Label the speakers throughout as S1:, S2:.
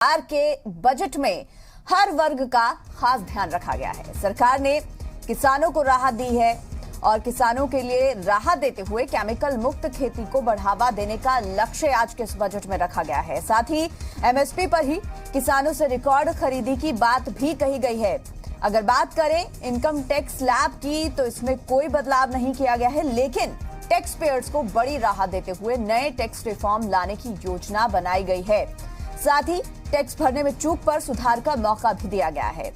S1: सरकार के बजट में हर वर्ग का खास ध्यान रखा गया है। सरकार ने किसानों को राहत दी है और किसानों के लिए राहत देते हुए केमिकल मुक्त खेती को बढ़ावा देने का लक्ष्य आज के इस बजट में रखा गया है। साथ ही एमएसपी पर ही किसानों से रिकॉर्ड खरीदी की बात भी कही गई है। अगर बात करें इनकम टैक्स स्लैब की तो इसमें कोई बदलाव नहीं किया गया है, लेकिन टैक्स पेयर्स को बड़ी राहत देते हुए नए टैक्स रिफॉर्म लाने की योजना बनाई गई है। साथ ही टैक्स भरने में चूक पर सुधार का मौका भी दिया गया है।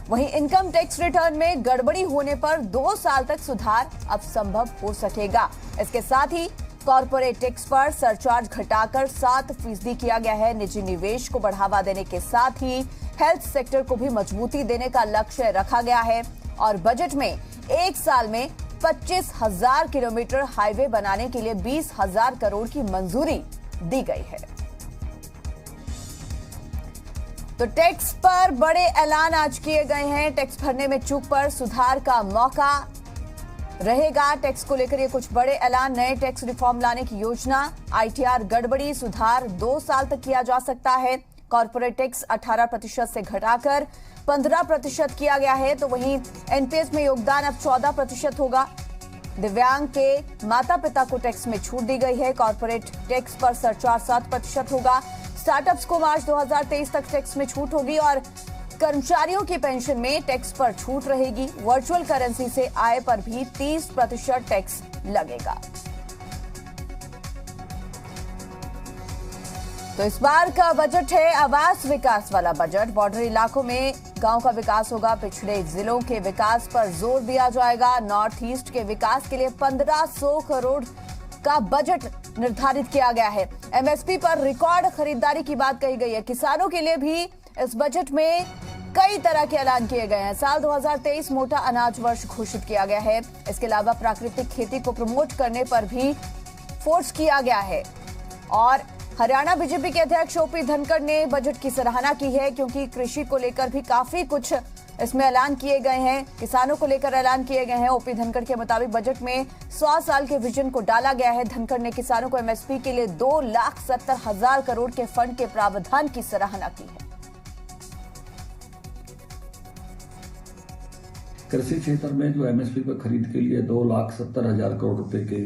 S1: वहीं इनकम टैक्स रिटर्न में गड़बड़ी होने पर 2 साल तक सुधार अब संभव हो सकेगा। इसके साथ ही कॉर्पोरेट टैक्स पर सरचार्ज घटाकर 7% किया गया है। निजी निवेश को बढ़ावा देने के साथ ही हेल्थ सेक्टर को भी मजबूती देने का लक्ष्य रखा गया है और बजट में एक साल में 25,000 किलोमीटर हाईवे बनाने के लिए 20,000 करोड़ की मंजूरी दी गई है। तो टैक्स पर बड़े ऐलान आज किए गए हैं। टैक्स भरने में चूक पर सुधार का मौका रहेगा। टैक्स को लेकर ये कुछ बड़े ऐलान, नए टैक्स रिफॉर्म लाने की योजना, आईटीआर गड़बड़ी सुधार 2 साल तक किया जा सकता है। कॉर्पोरेट टैक्स 18% से घटाकर 15% किया गया है, तो वहीं एनपीएस में योगदान अब 14% होगा। दिव्यांग के माता पिता को टैक्स में छूट दी गई है। कॉर्पोरेट टैक्स पर सरचार्ज 7% होगा। स्टार्टअप्स को मार्च 2023 तक टैक्स में छूट होगी और कर्मचारियों की पेंशन में टैक्स पर छूट रहेगी। वर्चुअल करेंसी से आय पर भी 30% टैक्स लगेगा। तो इस बार का बजट है आवास विकास वाला बजट। बॉर्डर इलाकों में गांव का विकास होगा। पिछड़े जिलों के विकास पर जोर दिया जाएगा। नॉर्थ ईस्ट के विकास के लिए 1500 करोड़ का बजट निर्धारित किया गया है। एमएसपी पर रिकॉर्ड खरीदारी की बात कही गई है। किसानों के लिए भी इस बजट में कई तरह के ऐलान किए गए हैं। साल 2023 मोटा अनाज वर्ष घोषित किया गया है। इसके अलावा प्राकृतिक खेती को प्रमोट करने पर भी फोर्स किया गया है। और हरियाणा बीजेपी के अध्यक्ष ओपी धनखड़ ने बजट की सराहना की है, क्योंकि कृषि को लेकर भी काफी कुछ इसमें ऐलान किए गए हैं। किसानों को लेकर ऐलान किए गए हैं। ओपी धनखड़ के मुताबिक बजट में 100 साल के विजन को डाला गया है। धनखड़ ने किसानों को एमएसपी के लिए 2,70,000 करोड़ के फंड के प्रावधान की सराहना की है।
S2: कृषि क्षेत्र में जो एमएसपी पर खरीद के लिए 2,70,000 करोड़ रुपए के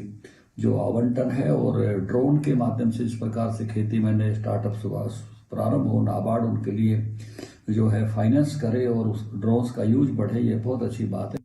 S2: जो आवंटन है और ड्रोन के माध्यम से इस प्रकार से खेती में नए स्टार्टअप प्रारंभ हो, नाबार्ड उनके लिए जो है फाइनेंस करे और उस ड्रोन्स का यूज बढ़े, ये बहुत अच्छी बात है।